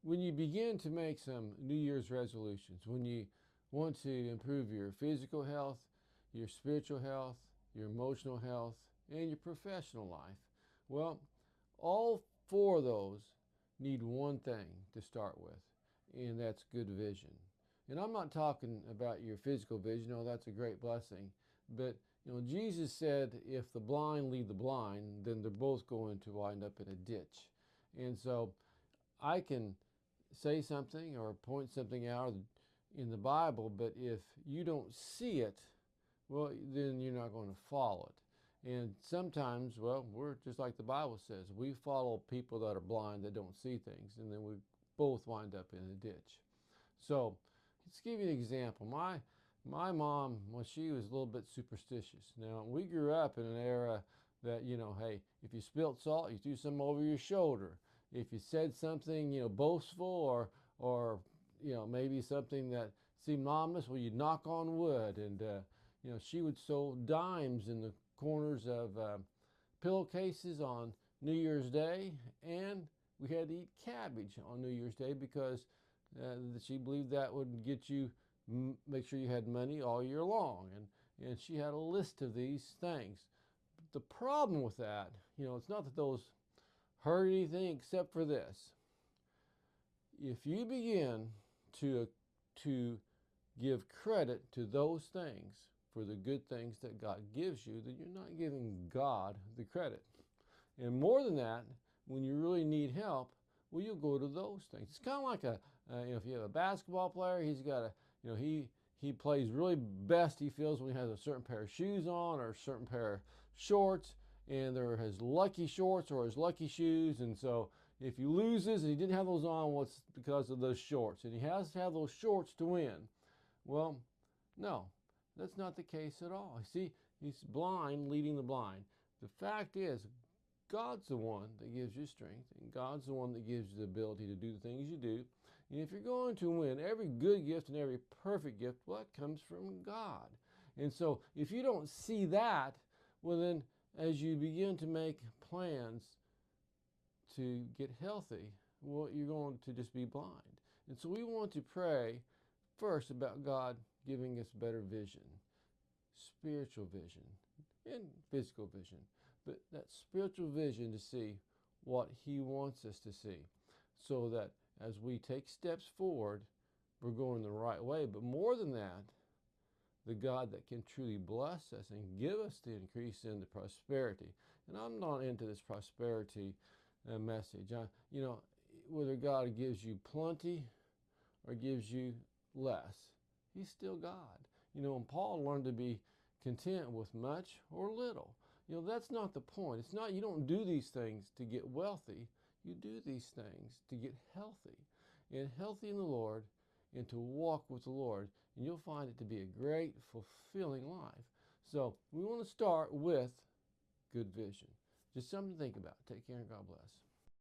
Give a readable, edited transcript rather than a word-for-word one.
when you begin to make some New Year's resolutions, when you want to improve your physical health, your spiritual health, your emotional health, and your professional life, well, all four of those need one thing to start with, and that's good vision. And I'm not talking about your physical vision, oh, that's a great blessing, but Jesus said if the blind lead the blind, then they're both going to wind up in a ditch. And so I can say something or point something out in the Bible, but if you don't see it, well, then you're not going to follow it. And sometimes, well, we're just like the Bible says, we follow people that are blind that don't see things, and then we both wind up in a ditch. So let's give you an example. My mom, well, she was a little bit superstitious. Now, we grew up in an era that, hey, if you spilt salt, you threw some over your shoulder. If you said something, boastful or maybe something that seemed ominous, well, you'd knock on wood. And, she would sew dimes in the corners of pillowcases on New Year's Day, and we had to eat cabbage on New Year's Day because she believed that would get you, make sure you had money all year long. And she had a list of these things. But the problem with that, it's not that those hurt anything except for this. If you begin to give credit to those things for the good things that God gives you, then you're not giving God the credit. And more than that, when you really need help, well, you'll go to those things. It's kind of like if you have a basketball player, he's got he plays really best, he feels, when he has a certain pair of shoes on or a certain pair of shorts, and they're his lucky shorts or his lucky shoes. And so if he loses and he didn't have those on, well, it's because of those shorts. And he has to have those shorts to win. Well, no, that's not the case at all. See, he's blind leading the blind. The fact is, God's the one that gives you strength, and God's the one that gives you the ability to do the things you do. And if you're going to win, every good gift and every perfect gift, well, that comes from God. And so if you don't see that, well, then as you begin to make plans to get healthy, well, you're going to just be blind. And so we want to pray first about God giving us better vision, spiritual vision, and physical vision. But that spiritual vision to see what He wants us to see, so that as we take steps forward, we're going the right way. But more than that, the God that can truly bless us and give us the increase in the prosperity. And I'm not into this prosperity message. Whether God gives you plenty or gives you less, He's still God. And Paul learned to be content with much or little. That's not the point. It's not, you don't do these things to get wealthy. You do these things to get healthy. And healthy in the Lord, and to walk with the Lord. And you'll find it to be a great, fulfilling life. So we want to start with good vision. Just something to think about. Take care and God bless.